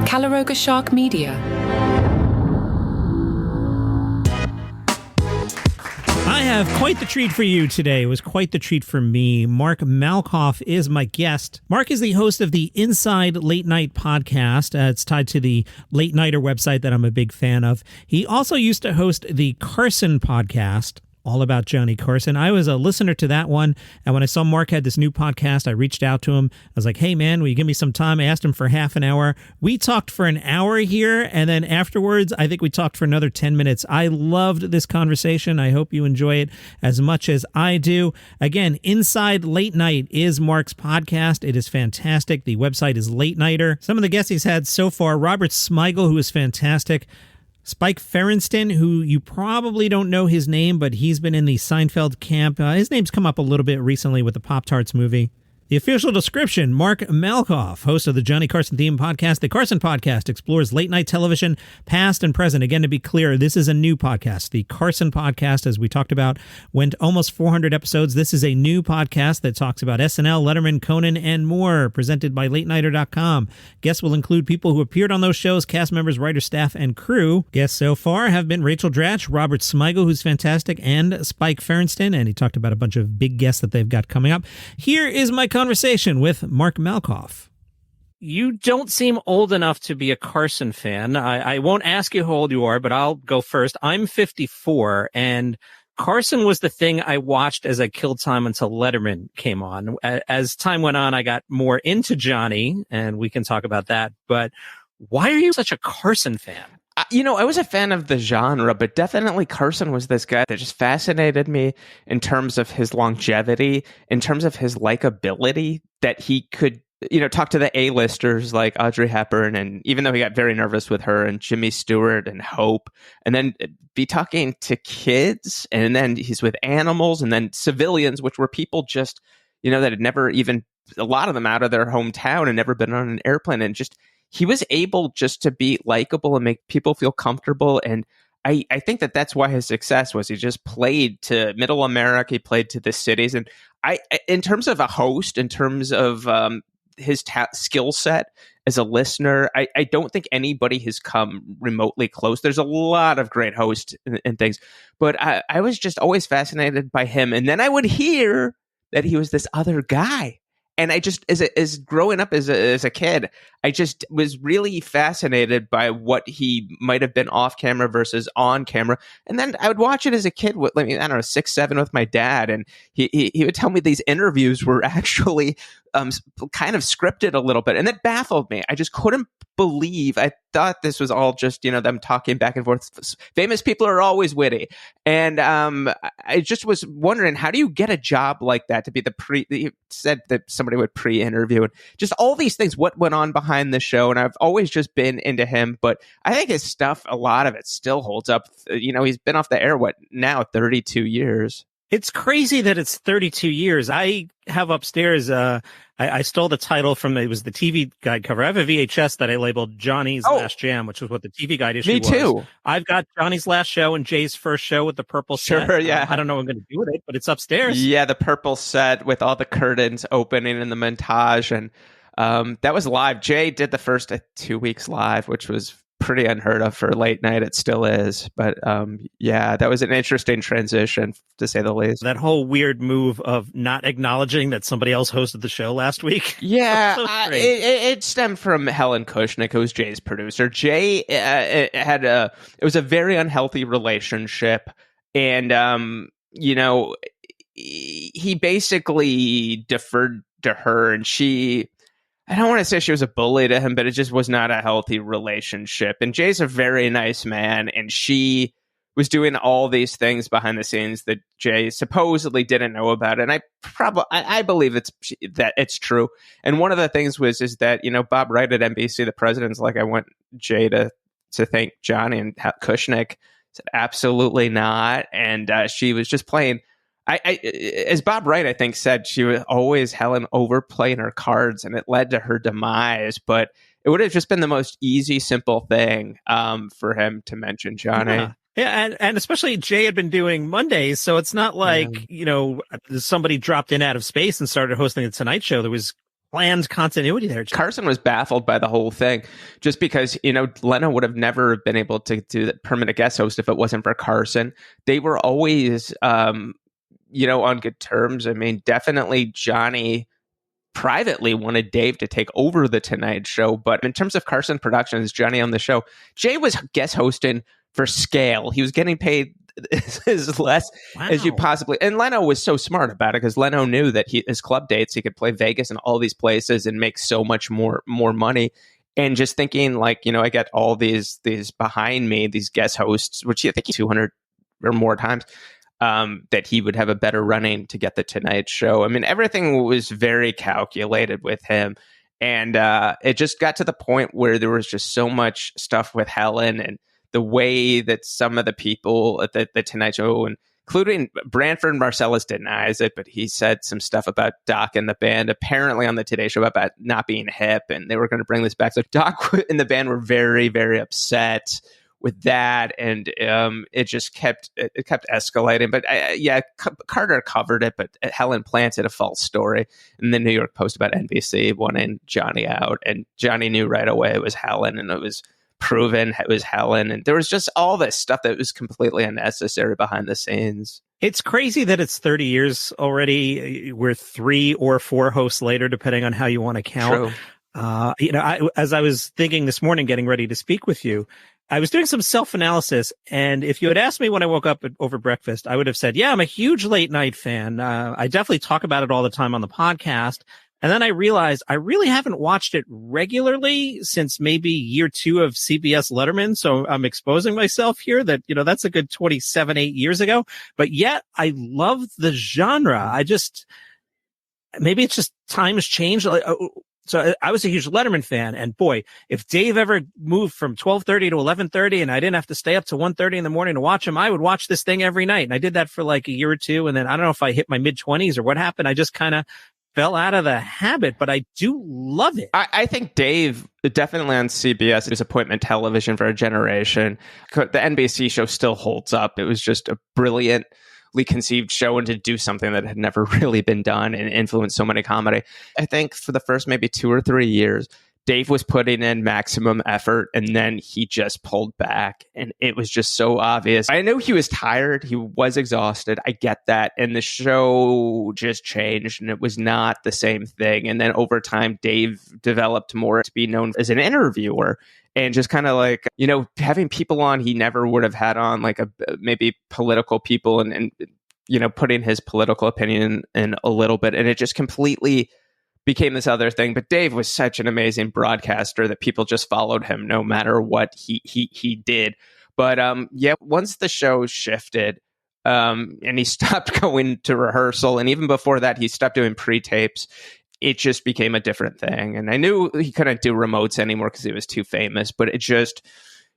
Calaroga Shark Media. I have quite the treat for you today. It was quite the treat for me. Mark Malkoff is my guest. Mark is the host of the Inside Late Night podcast. It's tied to the Late Nighter website that I'm a big fan of. He also used to host the Carson podcast, all about Johnny Carson. I was a listener to that one, and when I saw Mark had this new podcast, I reached out to him. I was like, hey, man, will you give me some time? I asked him for half an hour. We talked for an hour here, and then afterwards, I think we talked for another 10 minutes. I loved this conversation. I hope you enjoy it as much as I do. Again, Inside Late Night is Mark's podcast. It is fantastic. The website is Late Nighter. Some of the guests he's had so far, Robert Smigel, who is fantastic. Spike Feresten, who you probably don't know his name, but he's been in the Seinfeld camp. His name's come up a little bit recently with the Pop-Tarts movie. The official description, Mark Malkoff, host of the Johnny Carson theme podcast. The Carson podcast explores late-night television, past and present. Again, to be clear, this is a new podcast. The Carson podcast, as we talked about, went almost 400 episodes. This is a new podcast that talks about SNL, Letterman, Conan, and more, presented by LateNighter.com. Guests will include people who appeared on those shows, cast members, writers, staff, and crew. Guests so far have been Rachel Dratch, Robert Smigel, who's fantastic, and Spike Feresten, and he talked about a bunch of big guests that they've got coming up. Here is my conversation with Mark Malkoff. You don't seem old enough to be a Carson fan. I won't ask you how old you are, but I'll go first. I'm 54, and Carson was the thing I watched as I killed time until Letterman came on. As time went on, I got more into Johnny, and we can talk about that. But why are you such a Carson fan? I was a fan of the genre, but definitely Carson was this guy that just fascinated me in terms of his longevity, in terms of his likability, that he could, talk to the A-listers like Audrey Hepburn, and even though he got very nervous with her, and Jimmy Stewart and Hope, and then be talking to kids, and then he's with animals, and then civilians, which were people just, that had never even, a lot of them out of their hometown and never been on an airplane, and just he was able just to be likable and make people feel comfortable. And I think that that's why his success was he just played to middle America. He played to the cities. And in terms of a host, in terms of his skill set as a listener, I don't think anybody has come remotely close. There's a lot of great hosts and things, but I was just always fascinated by him. And then I would hear that he was this other guy. And I just, as growing up as a kid, I just was really fascinated by what he might have been off camera versus on camera. And then I would watch it as a kid with, 6, 7 with my dad. And he would tell me these interviews were actually kind of scripted a little bit. And that baffled me. I just couldn't believe. I thought this was all just, them talking back and forth. Famous people are always witty. And I just was wondering, how do you get a job like that to be he said that somebody would pre-interview and just all these things, what went on behind the show. And I've always just been into him, but I think his stuff, a lot of it still holds up. He's been off the air, 32 years. It's crazy that it's 32 years. I have upstairs, I stole the title from, it was the TV Guide cover. I have a VHS that I labeled Johnny's Last Jam, which was what the TV Guide issue was. Me too. I've got Johnny's Last Show and Jay's first show with the purple set. Sure, yeah. I don't know what I'm going to do with it, but it's upstairs. Yeah, the purple set with all the curtains opening in the montage. And that was live. Jay did the first 2 weeks live, which was pretty unheard of for late night. It still is. But that was an interesting transition, to say the least. That whole weird move of not acknowledging that somebody else hosted the show last week. Yeah, So it stemmed from Helen Kushnick, who was Jay's producer. Jay it was a very unhealthy relationship. And, he basically deferred to her, and I don't want to say she was a bully to him, but it just was not a healthy relationship. And Jay's a very nice man, and she was doing all these things behind the scenes that Jay supposedly didn't know about. And I believe that it's true. And one of the things is that, Bob Wright at NBC, the president's like, I want Jay to thank Johnny, and Kushnick said, absolutely not. And she was just playing. As Bob Wright, I think, said, she was always Helen overplaying her cards, and it led to her demise. But it would have just been the most easy, simple thing for him to mention Johnny. Yeah, and especially Jay had been doing Mondays, so it's not like, somebody dropped in out of space and started hosting the Tonight Show. There was planned continuity there. Carson was baffled by the whole thing just because, Leno would have never been able to do the permanent guest host if it wasn't for Carson. They were always, on good terms. I mean, definitely Johnny privately wanted Dave to take over the Tonight Show. But in terms of Carson Productions, Johnny on the show, Jay was guest hosting for scale. He was getting paid as less as you possibly. And Leno was so smart about it because Leno knew that his club dates, he could play Vegas and all these places and make so much more money. And just thinking I get all these behind me, these guest hosts, which I think 200 or more times, that he would have a better running to get the Tonight Show. I mean, everything was very calculated with him. And it just got to the point where there was just so much stuff with Helen and the way that some of the people at the Tonight Show, including Branford Marcellus, denies it, but he said some stuff about Doc and the band, apparently on the Today Show, about not being hip, and they were going to bring this back. So Doc and the band were very, very upset with that, and it just kept escalating. But Carter covered it, but Helen planted a false story in the New York Post about NBC wanting Johnny out, and Johnny knew right away it was Helen, and it was proven it was Helen, and there was just all this stuff that was completely unnecessary behind the scenes. It's crazy that it's 30 years already. We're 3 or 4 hosts later, depending on how you want to count. True. As I was thinking this morning, getting ready to speak with you, I was doing some self-analysis, and if you had asked me when I woke up over breakfast, I would have said, yeah, I'm a huge late night fan. I definitely talk about it all the time on the podcast. And then I realized I really haven't watched it regularly since maybe year 2 of CBS Letterman. So I'm exposing myself here that, that's a good 27, 8 years ago. But yet I love the genre. Maybe it's just times changed. So I was a huge Letterman fan, and boy, if Dave ever moved from 12:30 to 11:30 and I didn't have to stay up to 1:30 in the morning to watch him, I would watch this thing every night. And I did that for like a year or two. And then I don't know if I hit my mid-20s or what happened. I just kind of fell out of the habit, but I do love it. I think Dave, definitely on CBS, disappointment television for a generation. The NBC show still holds up. It was just a brilliantly conceived show, and to do something that had never really been done and influenced so many comedy. I think for the first maybe 2 or 3 years, Dave was putting in maximum effort, and then he just pulled back, and it was just so obvious. I knew he was tired. He was exhausted. I get that. And the show just changed, and it was not the same thing. And then over time, Dave developed more to be known as an interviewer, and just kind of having people on he never would have had on, maybe political people, and putting his political opinion in a little bit. And it just completely became this other thing. But Dave was such an amazing broadcaster that people just followed him no matter what he did. But once the show shifted, and he stopped going to rehearsal, and even before that, he stopped doing pre-tapes, it just became a different thing. And I knew he couldn't do remotes anymore because he was too famous, but it just,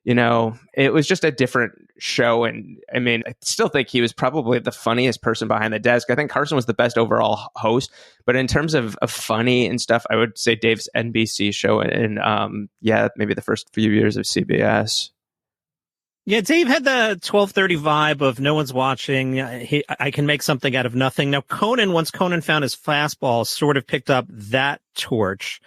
it was just a different show. And I mean, I still think he was probably the funniest person behind the desk. I think Carson was the best overall host, but in terms of funny and stuff, I would say Dave's NBC show and maybe the first few years of CBS. Yeah, Dave had the 12:30 vibe of no one's watching. I can make something out of nothing. Now, once Conan found his fastball, sort of picked up that torch.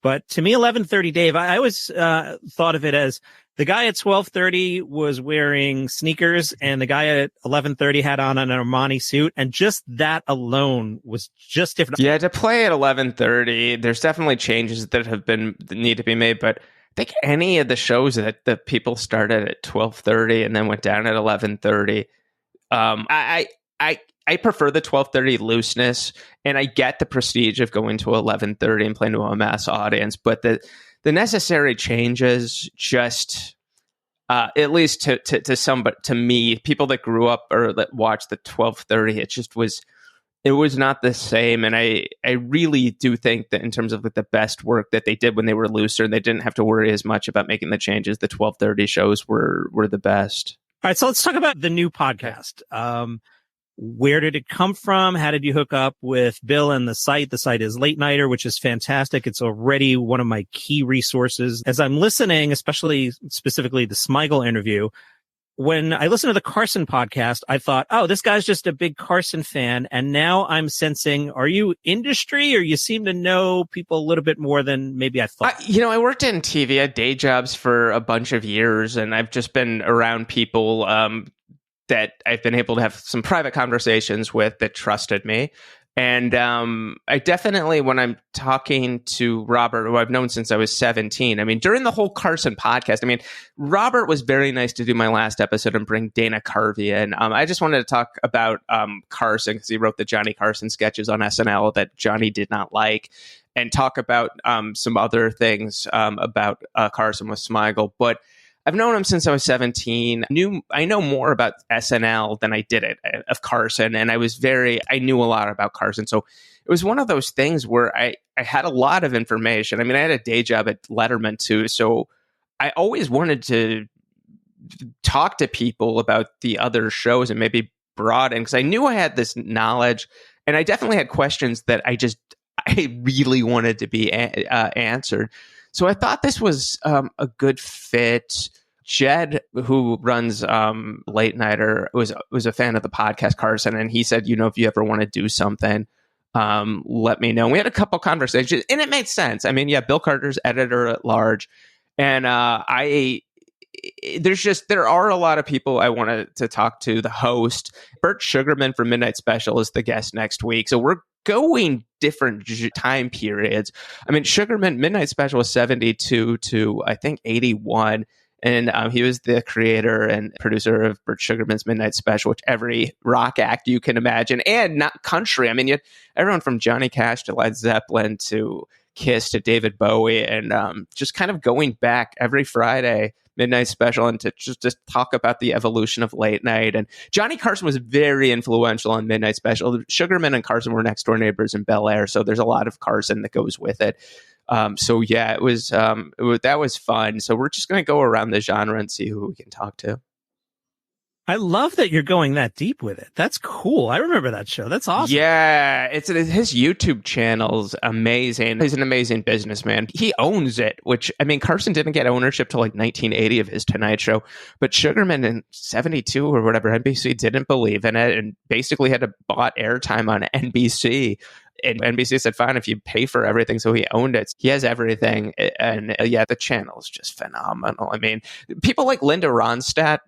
But to me, 11:30 Dave, I always thought of it as the guy at 12:30 was wearing sneakers, and the guy at 11:30 had on an Armani suit, and just that alone was just different. Yeah, to play at 11:30, there's definitely changes that need to be made, but I think any of the shows that the people started at 12:30 and then went down at 11:30, I prefer the 12:30 looseness, and I get the prestige of going to 11:30 and playing to a mass audience, but the necessary changes just, at least to me, people that grew up or that watched the 12:30, it was not the same. And I really do think that in terms of the best work that they did when they were looser and they didn't have to worry as much about making the changes, the 12:30 shows were the best. All right, so let's talk about the new podcast. Where did it come from? How did you hook up with Bill and the site? The site is Late Nighter, which is fantastic. It's already one of my key resources. As I'm listening, specifically the Smigel interview, when I listened to the Carson podcast, I thought, oh, this guy's just a big Carson fan. And now I'm sensing, are you industry or you seem to know people a little bit more than maybe I thought? I worked in TV. I had day jobs for a bunch of years, and I've just been around people that I've been able to have some private conversations with that trusted me. And I definitely, when I'm talking to Robert, who I've known since I was 17, I mean, during the whole Carson podcast, I mean, Robert was very nice to do my last episode and bring Dana Carvey in. I just wanted to talk about Carson because he wrote the Johnny Carson sketches on SNL that Johnny did not like, and talk about some other things about Carson with Smigel. But I've known him since I was 17. I know more about SNL than I did of Carson. And I knew a lot about Carson. So it was one of those things where I had a lot of information. I mean, I had a day job at Letterman too. So I always wanted to talk to people about the other shows and maybe broaden, because I knew I had this knowledge, and I definitely had questions that I really wanted to be answered. So I thought this was a good fit. Jed, who runs Late Nighter, was a fan of the podcast Carson, and he said, if you ever want to do something, let me know. We had a couple conversations, and it made sense. I mean, yeah, Bill Carter's editor at large, and there are a lot of people I wanted to talk to. The host, Bert Sugarman from Midnight Special, is the guest next week, so we're going different time periods. I mean, Sugarman, Midnight Special was 72 to, I think, 81. And he was the creator and producer of Bert Sugarman's Midnight Special, which every rock act you can imagine, and not country. I mean, you had everyone from Johnny Cash to Led Zeppelin to Kiss to David Bowie, and just kind of going back every Friday, Midnight Special, and to just talk about the evolution of late night. And Johnny Carson was very influential on Midnight Special. Sugarman and Carson were next door neighbors in Bel Air, so there's a lot of Carson that goes with it. So yeah, it was that was fun. So we're just going to go around the genre and see who we can talk to. I love that you're going that deep with it. That's cool. I remember that show. That's awesome. Yeah, his YouTube channel's amazing. He's an amazing businessman. He owns it, which, I mean, Carson didn't get ownership till like 1980 of his Tonight Show, but Sugarman in 72 or whatever, NBC didn't believe in it and basically had to bought airtime on NBC. And NBC said, fine, if you pay for everything. So he owned it. He has everything. And yeah, the channel is just phenomenal. I mean, people like Linda Ronstadt,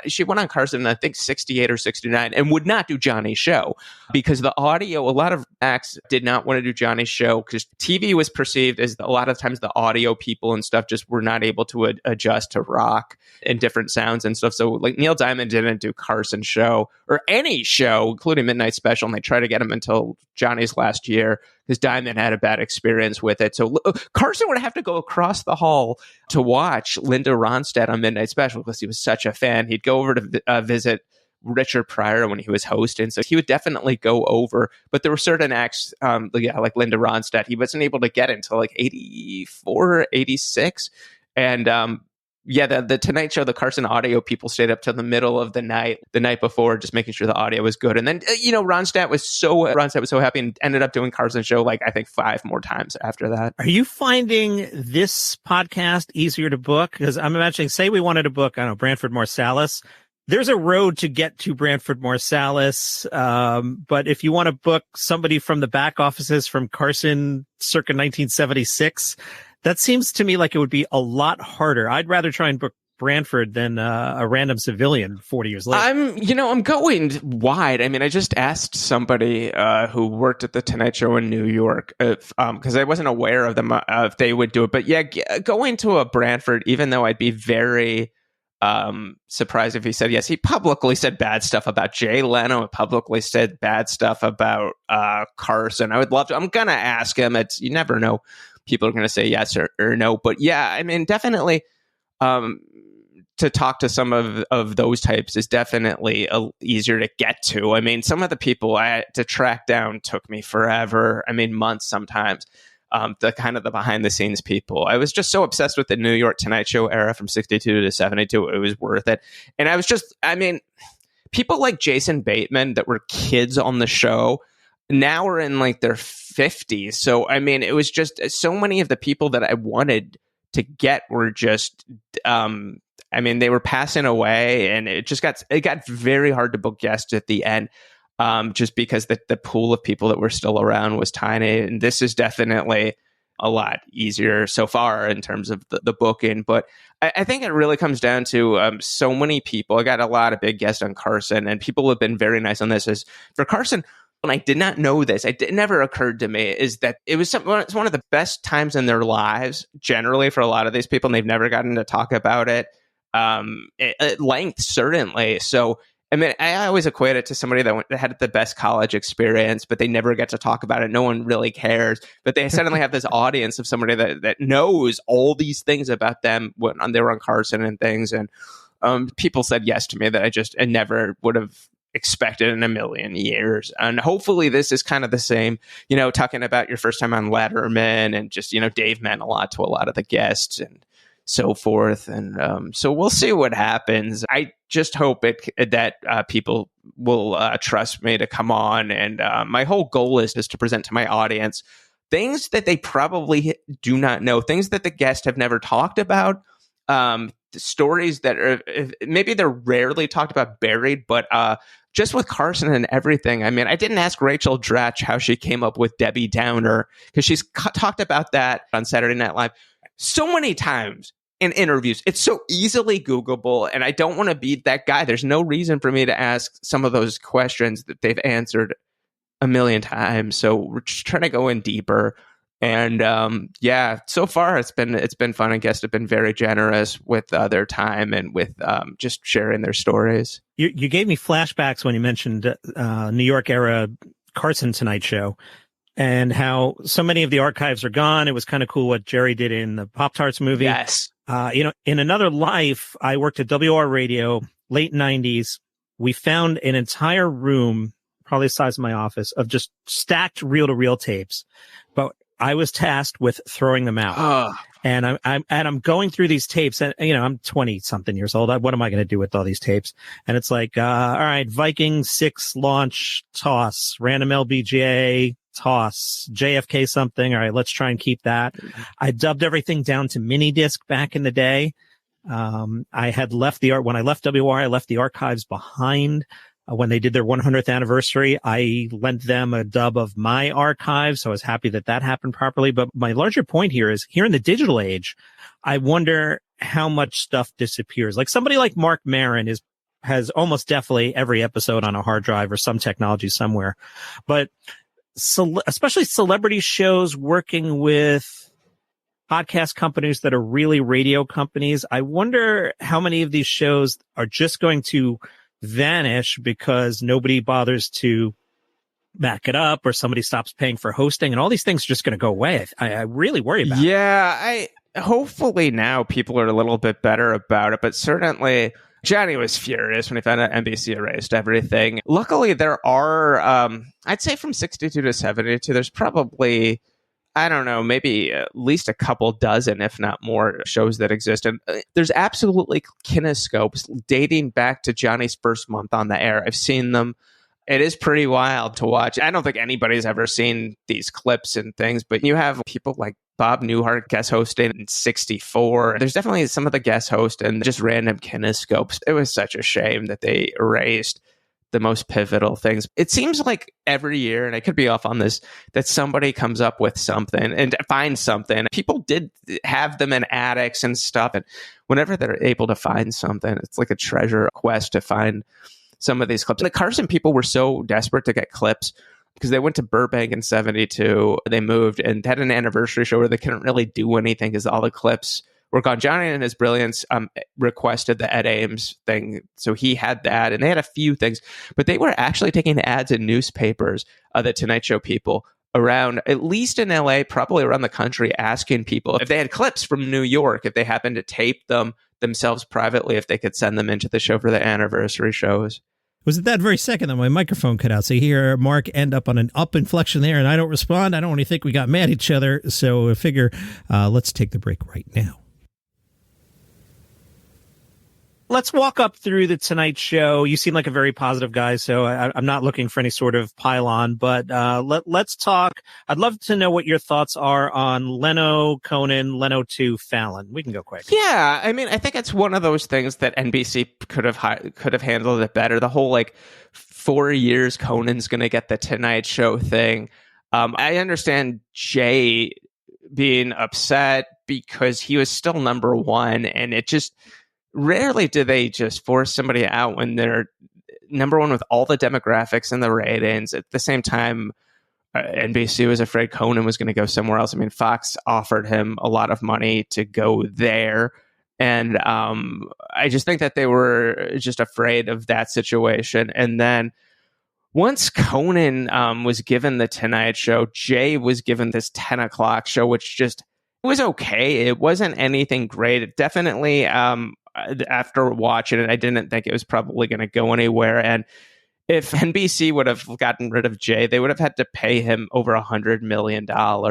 she went on Carson, I think 68 or 69, and would not do Johnny's show because the audio, a lot of acts did not want to do Johnny's show because TV was perceived as a lot of times the audio people and stuff just were not able to adjust to rock and different sounds and stuff. So like Neil Diamond didn't do Carson's show or any show, including Midnight Special, and they tried to get him until Johnny's last year because Diamond had a bad experience with it. So Carson would have to go across the hall to watch Linda Ronstadt on Midnight Special because he was such a fan. He'd go over to visit Richard Pryor when he was hosting. So he would definitely go over. But there were certain acts, like Linda Ronstadt, he wasn't able to get until like 84, 86. And the Tonight Show, the Carson audio people stayed up till the middle of the night before, just making sure the audio was good. And then, Ronstadt was so happy and ended up doing Carson's show, like, I think 5 more times after that. Are you finding this podcast easier to book? Because I'm imagining, say we wanted to book, I don't know, Branford Marsalis. There's a road to get to Branford Marsalis. But if you want to book somebody from the back offices from Carson circa 1976, that seems to me like it would be a lot harder. I'd rather try and book Branford than a random civilian 40 years later. I'm going wide. I mean, I just asked somebody who worked at the Tonight Show in New York because I wasn't aware of them if they would do it. But yeah, going to a Branford, even though I'd be very surprised if he said yes. He publicly said bad stuff about Jay Leno. Publicly said bad stuff about Carson. I would love to. I'm gonna ask him. You never know. People are going to say yes or no. But yeah, I mean, definitely to talk to some of those types is definitely easier to get to. I mean, some of the people I had to track down took me forever. I mean, months sometimes. The kind of the behind the scenes people. I was just so obsessed with the New York Tonight Show era from 62 to 72. It was worth it. And people like Jason Bateman that were kids on the show now are in like their 50s. So, I mean, it was just so many of the people that I wanted to get were just I mean, they were passing away, and it got very hard to book guests at the end, just because the pool of people that were still around was tiny. And this is definitely a lot easier so far in terms of the booking. But I think it really comes down to so many people. I got a lot of big guests on Carson, and people have been very nice on this. Is for Carson, when I did not know this, it never occurred to me, is that it's one of the best times in their lives, generally, for a lot of these people, and they've never gotten to talk about it at length, certainly. So, I mean, I always equate it to somebody that had the best college experience, but they never get to talk about it. No one really cares, but they suddenly have this audience of somebody that knows all these things about them when they were on Carson and things. And people said yes to me that I never would have expected in a million years. And hopefully this is kind of the same, talking about your first time on Letterman, and just, Dave meant a lot to a lot of the guests and so forth. And so we'll see what happens. I just hope that people will trust me to come on. And my whole goal is to present to my audience things that they probably do not know, things that the guests have never talked about, stories that are maybe they're rarely talked about, buried, but just with Carson and everything. I mean, I didn't ask Rachel Dratch how she came up with Debbie Downer, because she's talked about that on Saturday Night Live so many times in interviews. It's so easily Googleable, and I don't want to be that guy. There's no reason for me to ask some of those questions that they've answered a million times. So we're just trying to go in deeper. And so far it's been fun, and guests have been very generous with their time and with just sharing their stories. You gave me flashbacks when you mentioned New York era Carson Tonight Show, and how so many of the archives are gone. It was kind of cool what Jerry did in the Pop-Tarts movie. Yes. In another life, I worked at WR Radio, late 90s. We found an entire room, probably the size of my office, of just stacked reel-to-reel tapes. But I was tasked with throwing them out. And I'm going through these tapes, and I'm 20 something years old. What am I going to do with all these tapes? And it's like, all right, Viking 6 launch toss, random LBJ toss, JFK something. All right, let's try and keep that. I dubbed everything down to mini disc back in the day. I had left when I left WR, I left the archives behind. When they did their 100th anniversary, I lent them a dub of my archive. So I was happy that happened properly. But my larger point here is, here in the digital age, I wonder how much stuff disappears. Like somebody like Mark Maron has almost definitely every episode on a hard drive or some technology somewhere. But especially celebrity shows working with podcast companies that are really radio companies, I wonder how many of these shows are just going to vanish because nobody bothers to back it up, or somebody stops paying for hosting, and all these things are just going to go away. I really worry about it. Yeah, hopefully now people are a little bit better about it, but certainly Johnny was furious when he found out NBC erased everything. Luckily, there are, I'd say from 62 to 72, there's probably, I don't know, maybe at least a couple dozen, if not more, shows that exist. And there's absolutely kinescopes dating back to Johnny's first month on the air. I've seen them. It is pretty wild to watch. I don't think anybody's ever seen these clips and things, but you have people like Bob Newhart guest hosting in 64. There's definitely some of the guest hosts and just random kinescopes. It was such a shame that they erased the most pivotal things. It seems like every year, and I could be off on this, that somebody comes up with something and finds something. People did have them in attics and stuff, and whenever they're able to find something, it's like a treasure quest to find some of these clips. The Carson people were so desperate to get clips because they went to Burbank in 72. They moved and had an anniversary show where they couldn't really do anything because all the clips were gone. Johnny and his brilliance requested the Ed Ames thing, so he had that, and they had a few things, but they were actually taking ads in newspapers, the Tonight Show people, around, at least in LA, probably around the country, asking people if they had clips from New York, if they happened to tape them themselves privately, if they could send them into the show for the anniversary shows. It was at that very second that my microphone cut out. So you hear Mark end up on an up inflection there, and I don't respond. I don't really think we got mad at each other. So I figure let's take the break right now. Let's walk up through the Tonight Show. You seem like a very positive guy, so I'm not looking for any sort of pile-on, but let's talk. I'd love to know what your thoughts are on Leno, Conan, Leno to Fallon. We can go quick. Yeah, I mean, I think it's one of those things that NBC could have handled it better. The whole, like, 4 years Conan's going to get the Tonight Show thing. I understand Jay being upset because he was still number one, and it just... Rarely do they just force somebody out when they're number one with all the demographics and the ratings. At the same time, NBC was afraid Conan was going to go somewhere else. I mean, Fox offered him a lot of money to go there. And I just think that they were just afraid of that situation. And then once Conan was given the Tonight Show, Jay was given this 10 o'clock show, which just was okay. It wasn't anything great. It definitely... after watching it, I didn't think it was probably going to go anywhere. And if NBC would have gotten rid of Jay, they would have had to pay him over $100 million. I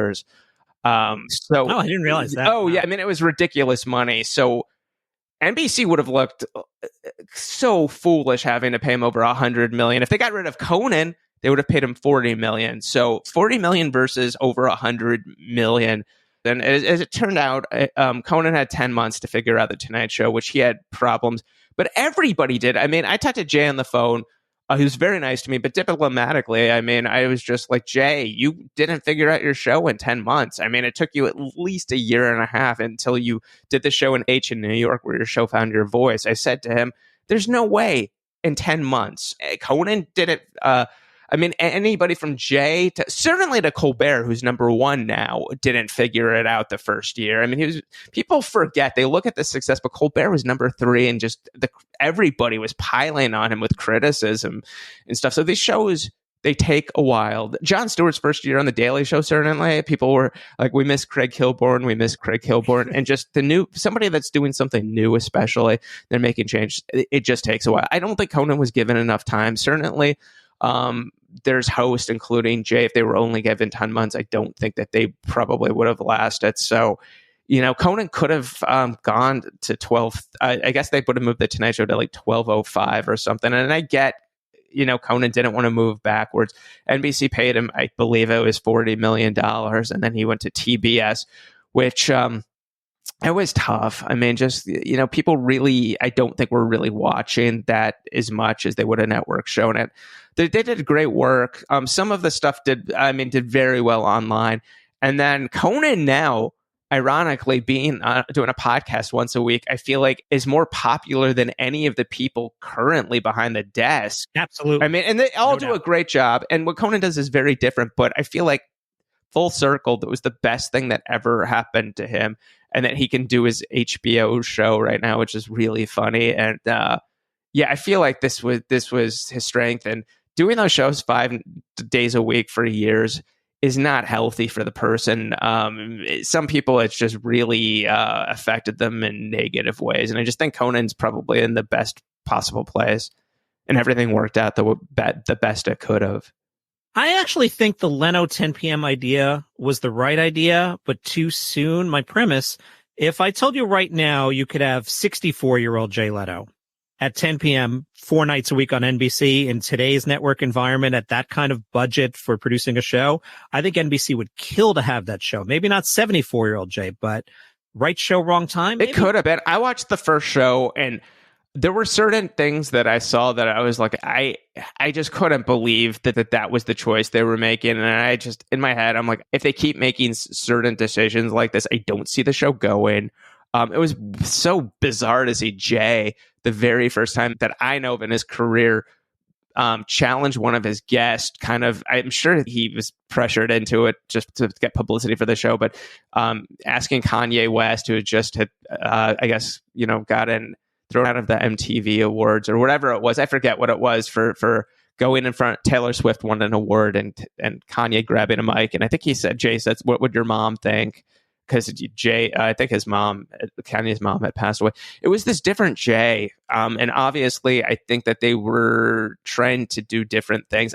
didn't realize that. Oh, yeah. I mean, it was ridiculous money. So NBC would have looked so foolish having to pay him over $100 million. If they got rid of Conan, they would have paid him $40 million. So $40 million versus over $100 million. And as it turned out, Conan had 10 months to figure out the Tonight Show, which he had problems. But everybody did. I mean, I talked to Jay on the phone, who was very nice to me, but diplomatically, I mean, I was just like, Jay, you didn't figure out your show in 10 months. I mean, it took you at least a year and a half until you did the show in New York, where your show found your voice. I said to him, there's no way in 10 months. Conan did it. I mean, anybody from Jay to certainly to Colbert, who's number one now, didn't figure it out the first year. I mean, people forget, they look at the success, but Colbert was number three, and just everybody was piling on him with criticism and stuff. So these shows, they take a while. Jon Stewart's first year on The Daily Show, certainly, people were like, we miss Craig Kilborn, and just somebody that's doing something new, especially, they're making change. It just takes a while. I don't think Conan was given enough time, certainly. There's hosts, including Jay. If they were only given 10 months, I don't think that they probably would have lasted. So, Conan could have gone to 12. I guess they would have moved the Tonight Show to like 12:05 or something. And I get, Conan didn't want to move backwards. NBC paid him, I believe it was $40 million. And then he went to TBS, which it was tough. I mean, just, people really, I don't think were really watching that as much as they would a network shown it. They did great work. Some of the stuff did very well online. And then Conan now, ironically, doing a podcast once a week, I feel like is more popular than any of the people currently behind the desk. Absolutely. I mean, and they all do a great job. And what Conan does is very different, but I feel like full circle, that was the best thing that ever happened to him. And that he can do his HBO show right now, which is really funny. And I feel like this was his strength. And doing those shows 5 days a week for years is not healthy for the person. Some people, it's just really affected them in negative ways. And I just think Conan's probably in the best possible place, and everything worked out the best it could have. I actually think the Leno 10 p.m. idea was the right idea, but too soon. My premise, if I told you right now you could have 64-year-old Jay Leno at 10 p.m. 4 nights a week on NBC in today's network environment at that kind of budget for producing a show, I think NBC would kill to have that show. Maybe not 74-year-old Jay, but right show, wrong time. Maybe? It could have been. I watched the first show, and there were certain things that I saw that I was like, I just couldn't believe that was the choice they were making. And I just, in my head, I'm like, if they keep making certain decisions like this, I don't see the show going. It was so bizarre to see Jay, the very first time that I know of in his career, challenge one of his guests. Kind of, I'm sure he was pressured into it just to get publicity for the show, but asking Kanye West, who just had, I guess, gotten thrown out of the MTV Awards or whatever it was. I forget what it was for going in front. Taylor Swift won an award, and Kanye grabbing a mic. And I think Jay said, "What would your mom think?" Because Jay, I think Kanye's mom had passed away. It was this different Jay. And obviously I think that they were trying to do different things.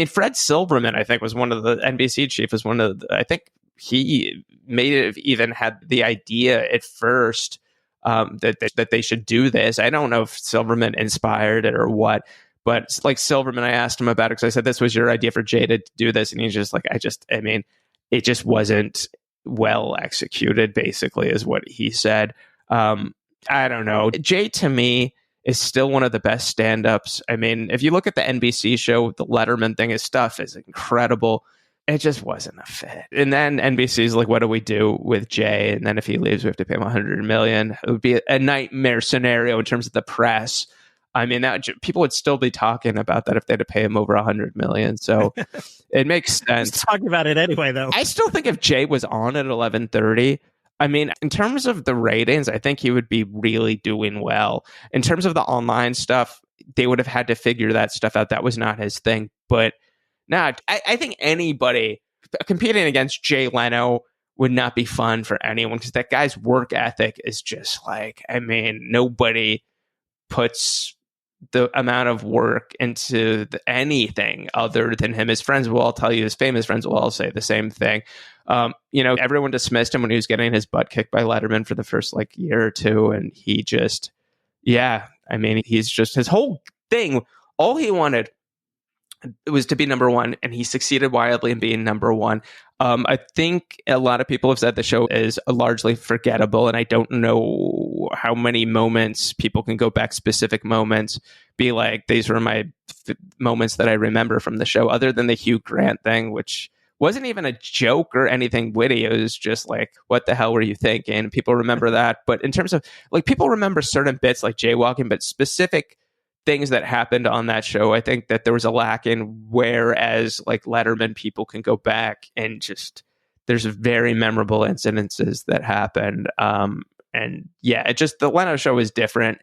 Fred Silverman, I think, was one of the NBC chief, I think he may have even had the idea at first that they should do this. I don't know if Silverman inspired it or what, but like Silverman, I asked him about it because I said, this was your idea for Jay to do this. And he's just like, I mean, it just wasn't well executed, basically, is what he said. I don't know. Jay, to me, is still one of the best stand-ups. I mean, if you look at the NBC show, the Letterman thing, his stuff is incredible. It just wasn't a fit. And then NBC's like, what do we do with Jay? And then if he leaves, we have to pay him $100 million. It would be a nightmare scenario in terms of the press. I mean, that people would still be talking about that if they had to pay him over $100 million. So it makes sense. He's talking about it anyway, though. I still think if Jay was on at 11:30, I mean, in terms of the ratings, I think he would be really doing well. In terms of the online stuff, they would have had to figure that stuff out. That was not his thing. But no, I think anybody competing against Jay Leno would not be fun for anyone, because that guy's work ethic is just like, I mean, nobody puts the amount of work into anything other than him. His friends will all tell you, his famous friends will all say the same thing. Everyone dismissed him when he was getting his butt kicked by Letterman for the first year or two. And he just, he's just, his whole thing, all he wanted was to be number one, and he succeeded wildly in being number one. I think a lot of people have said the show is largely forgettable, and I don't know how many moments people can go back, specific moments, be like, these were my moments that I remember from the show, other than the Hugh Grant thing, which wasn't even a joke or anything witty. It was just like, what the hell were you thinking? People remember that. But in terms of, people remember certain bits like jaywalking, but specific things that happened on that show, I think that there was a lack in, whereas Letterman, people can go back and just, there's very memorable incidences that happened. The Leno show is different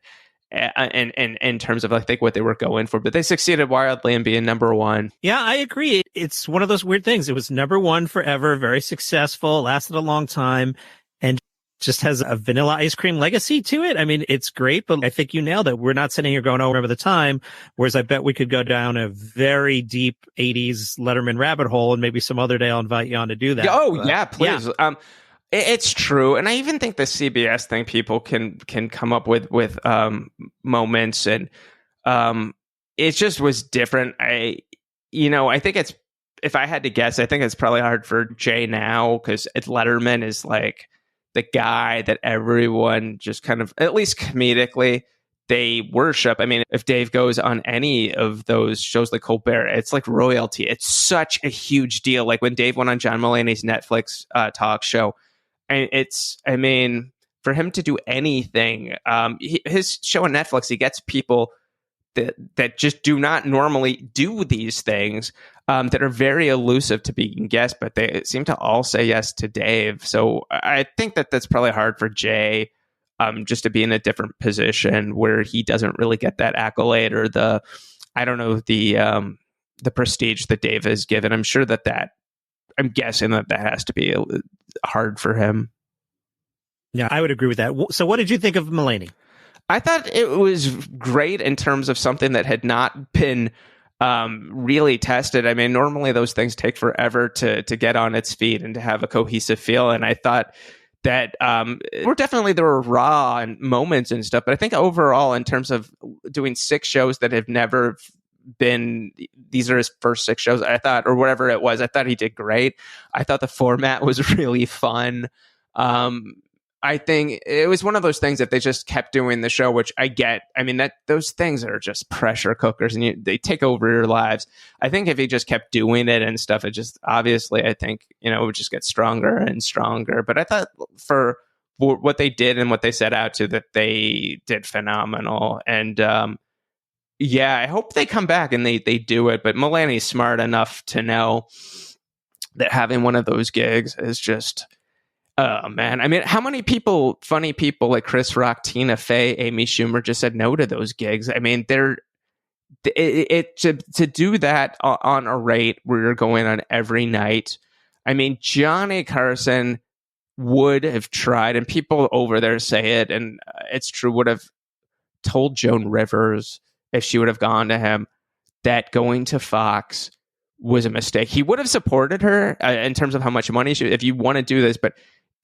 in terms of, I think, what they were going for, but they succeeded wildly in being number one. Yeah, I agree. It's one of those weird things. It was number one forever, very successful, lasted a long time, and just has a vanilla ice cream legacy to it. I mean, it's great, but I think you nailed it. We're not sitting here going, oh, remember the time. Whereas I bet we could go down a very deep 80s Letterman rabbit hole, and maybe some other day I'll invite you on to do that. Yeah, please. Yeah. It's true. And I even think the CBS thing, people can come up with moments, and it just was different. I think it's, if I had to guess, I think it's probably hard for Jay now, because Letterman is the guy that everyone just kind of, at least comedically, they worship. I mean, if Dave goes on any of those shows like Colbert, it's like royalty. It's such a huge deal. Like when Dave went on John Mulaney's Netflix talk show, and for him to do anything, his show on Netflix, he gets people that just do not normally do these things, that are very elusive to being guests, but they seem to all say yes to Dave. So I think that that's probably hard for Jay, just to be in a different position where he doesn't really get that accolade or the prestige that Dave has given. I'm sure I'm guessing that has to be hard for him. Yeah, I would agree with that. So what did you think of Mulaney? I thought it was great in terms of something that had not been really tested. I mean, normally those things take forever to get on its feet and to have a cohesive feel. And I thought that there were raw moments and stuff. But I think overall, in terms of doing 6 shows that have never been, these are his first 6 shows, I thought, or whatever it was, I thought he did great. I thought the format was really fun. I think it was one of those things that they just kept doing the show, which I get. I mean, that those things are just pressure cookers, and they take over your lives. I think if he just kept doing it and stuff, it just, obviously, I think, it would just get stronger and stronger. But I thought for what they did and what they set out to, that they did phenomenal. And I hope they come back and they do it. But Mulaney's smart enough to know that having one of those gigs is just, oh man. I mean, how many funny people like Chris Rock, Tina Fey, Amy Schumer just said no to those gigs? I mean, to do that on a rate where you're going on every night. I mean, Johnny Carson would have tried, and people over there say it, and it's true, would have told Joan Rivers, if she would have gone to him, that going to Fox was a mistake. He would have supported her in terms of how much money if you want to do this, but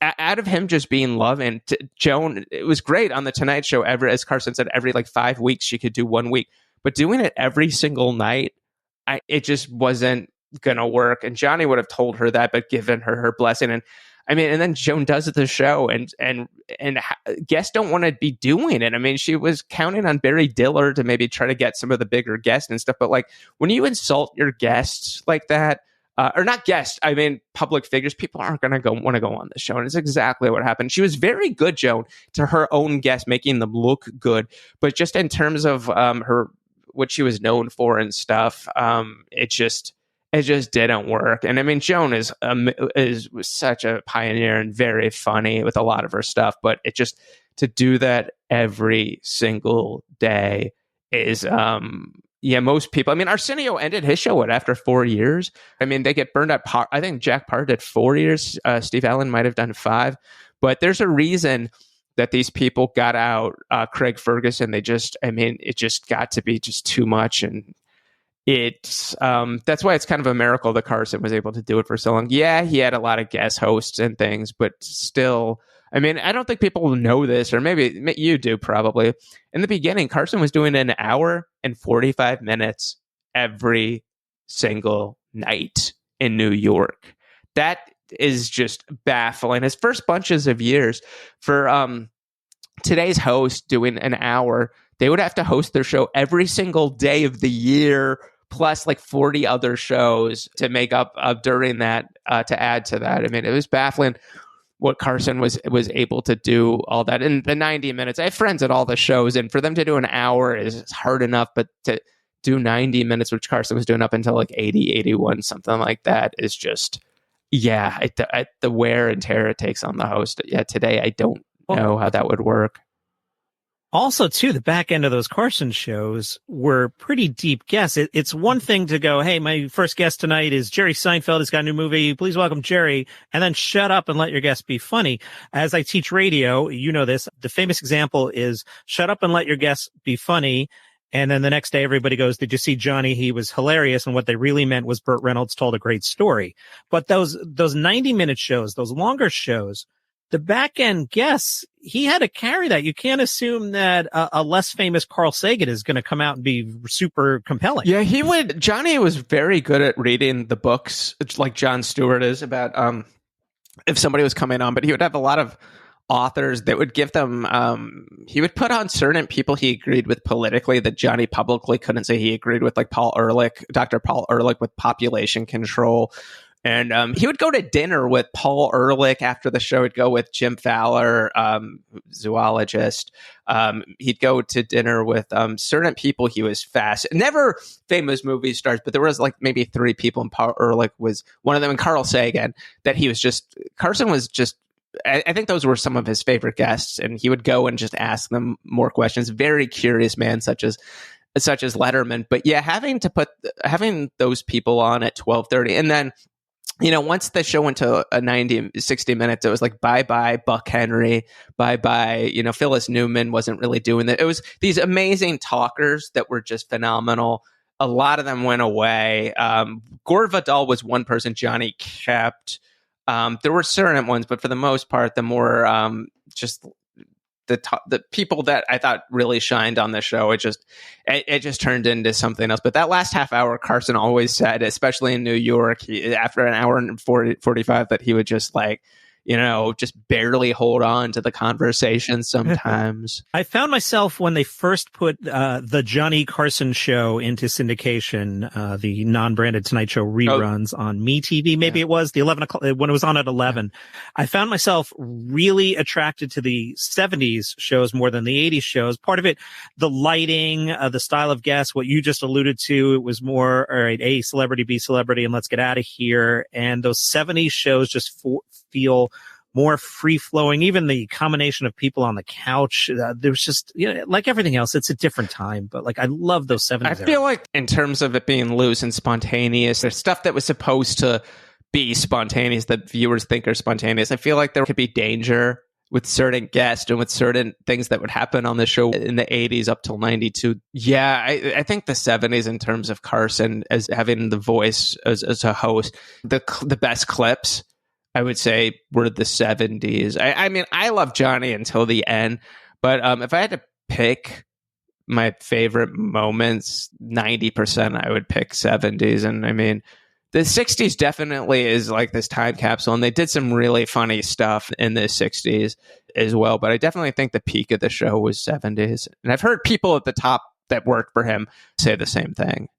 out of him just being loved. And Joan, it was great on the Tonight Show. As Carson said, every like 5 weeks she could do 1 week, but doing it every single night, it just wasn't gonna work. And Johnny would have told her that, but given her blessing. And I mean, and then Joan does the show, and guests don't want to be doing it. I mean, she was counting on Barry Diller to maybe try to get some of the bigger guests and stuff. But like when you insult your guests like that, or not guests, I mean public figures, people aren't going to want to go on the show. And it's exactly what happened. She was very good, Joan, to her own guests, making them look good. But just in terms of what she was known for and stuff, it just didn't work. And I mean, Joan was such a pioneer and very funny with a lot of her stuff, but it just, to do that every single day is, most people, I mean, Arsenio ended his show after 4 years. I mean, they get burned out. I think Jack Parr did 4 years. Steve Allen might have done 5, but there's a reason that these people got out. Craig Ferguson, it just got to be just too much. And it's that's why it's kind of a miracle that Carson was able to do it for so long. Yeah, he had a lot of guest hosts and things, but still, I mean, I don't think people know this, or maybe you do probably. In the beginning, Carson was doing an hour and 45 minutes every single night in New York. That is just baffling. His first bunches of years, for today's host doing an hour, they would have to host their show every single day of the year, plus like 40 other shows to make up during that, to add to that. I mean, it was baffling what Carson was able to do, all that in the 90 minutes. I have friends at all the shows, and for them to do an hour is hard enough, but to do 90 minutes, which Carson was doing up until like 80, 81, something like that, is just, the wear and tear it takes on the host. Yeah, today I don't know how that would work. Also, too, the back end of those Carson shows were pretty deep guests. It's one thing to go, hey, my first guest tonight is Jerry Seinfeld. He's got a new movie. Please welcome Jerry. And then shut up and let your guests be funny. As I teach radio, you know this. The famous example is shut up and let your guests be funny. And then the next day, everybody goes, did you see Johnny? He was hilarious. And what they really meant was Burt Reynolds told a great story. But those 90-minute shows, those longer shows, the back end guests, he had to carry that. You can't assume that a less famous Carl Sagan is going to come out and be super compelling. Yeah, Johnny was very good at reading the books, like Jon Stewart is, about if somebody was coming on, but he would have a lot of authors that would give them, he would put on certain people he agreed with politically that Johnny publicly couldn't say he agreed with, like Dr. Paul Ehrlich with population control. And he would go to dinner with Paul Ehrlich after the show. He'd go with Jim Fowler, zoologist. He'd go to dinner with certain people he was fast. Never famous movie stars, but there was like maybe 3 people, and Paul Ehrlich was one of them, and Carl Sagan, that he was just, Carson was just, I think those were some of his favorite guests, and he would go and just ask them more questions. Very curious man, such as Letterman. But yeah, having those people on at 12:30, and then, once the show went to a 60 minutes, it was like, bye-bye Buck Henry, bye-bye, Phyllis Newman wasn't really doing that. It was these amazing talkers that were just phenomenal. A lot of them went away. Gore Vidal was one person Johnny kept. There were certain ones, but for the most part, the more just the people that I thought really shined on the show, it just turned into something else. But that last half hour, Carson always said, especially in New York, after an hour and 45, that he would just just barely hold on to the conversation sometimes. I found myself, when they first put the Johnny Carson show into syndication, the non-branded Tonight Show reruns on MeTV, maybe it was the 11 o'clock, when it was on at 11. I found myself really attracted to the 70s shows more than the 80s shows. Part of it, the lighting, the style of guests, what you just alluded to, it was more, all right, A, celebrity, B, celebrity, and let's get out of here. And those 70s shows just feel more free-flowing. Even the combination of people on the couch, there's just, like everything else, it's a different time. But I love those 70s. I feel like in terms of it being loose and spontaneous, there's stuff that was supposed to be spontaneous that viewers think are spontaneous. I feel like there could be danger with certain guests and with certain things that would happen on the show in the 80s up till 92. Yeah, I think the 70s, in terms of Carson as having the voice as a host, the best clips I would say were the 70s. I mean, I love Johnny until the end, but if I had to pick my favorite moments, 90% I would pick 70s. And I mean, the 60s definitely is like this time capsule, and they did some really funny stuff in the 60s as well. But I definitely think the peak of the show was 70s. And I've heard people at the top that worked for him say the same thing.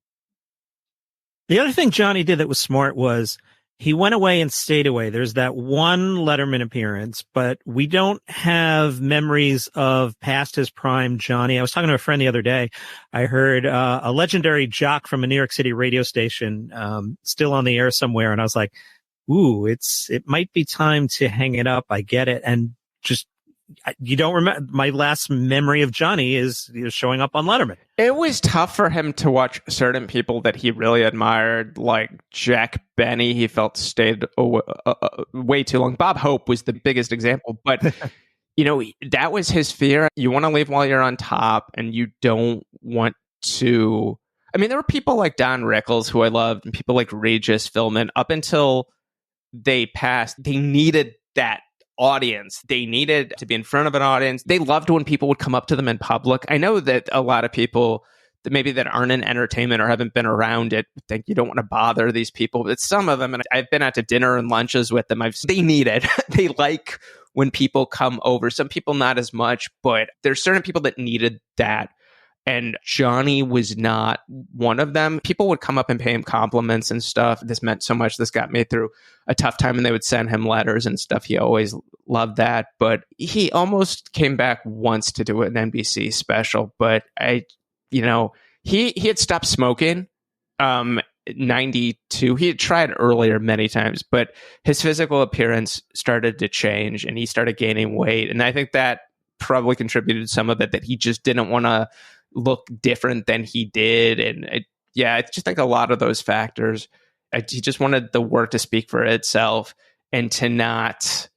The other thing Johnny did that was smart was he went away and stayed away. There's that one Letterman appearance, but we don't have memories of past his prime Johnny. I was talking to a friend the other day. I heard a legendary jock from a New York City radio station still on the air somewhere, and I was like, ooh, it might be time to hang it up. I get it. And just, you don't remember. My last memory of Johnny is showing up on Letterman. It was tough for him to watch certain people that he really admired, like Jack Benny. He felt stayed way too long. Bob Hope was the biggest example, but you know, that was his fear. You want to leave while you're on top, and you don't want to. I mean, there were people like Don Rickles who I loved, and people like Regis Philbin. Up until they passed, they needed that audience. They needed to be in front of an audience. They loved when people would come up to them in public. I know that a lot of people that maybe that aren't in entertainment or haven't been around it think you don't want to bother these people, but some of them, and I've been out to dinner and lunches with them, they need it. They like when people come over. Some people not as much, but there's certain people that needed that. And Johnny was not one of them. People would come up and pay him compliments and stuff. This meant so much. This got me through a tough time, and they would send him letters and stuff. He always loved that. But he almost came back once to do an NBC special. But he had stopped smoking. 92. He had tried earlier many times, but his physical appearance started to change, and he started gaining weight. And I think that probably contributed to some of it, that he just didn't want to look different than he did. And I just think a lot of those factors, he just wanted the work to speak for itself and to not,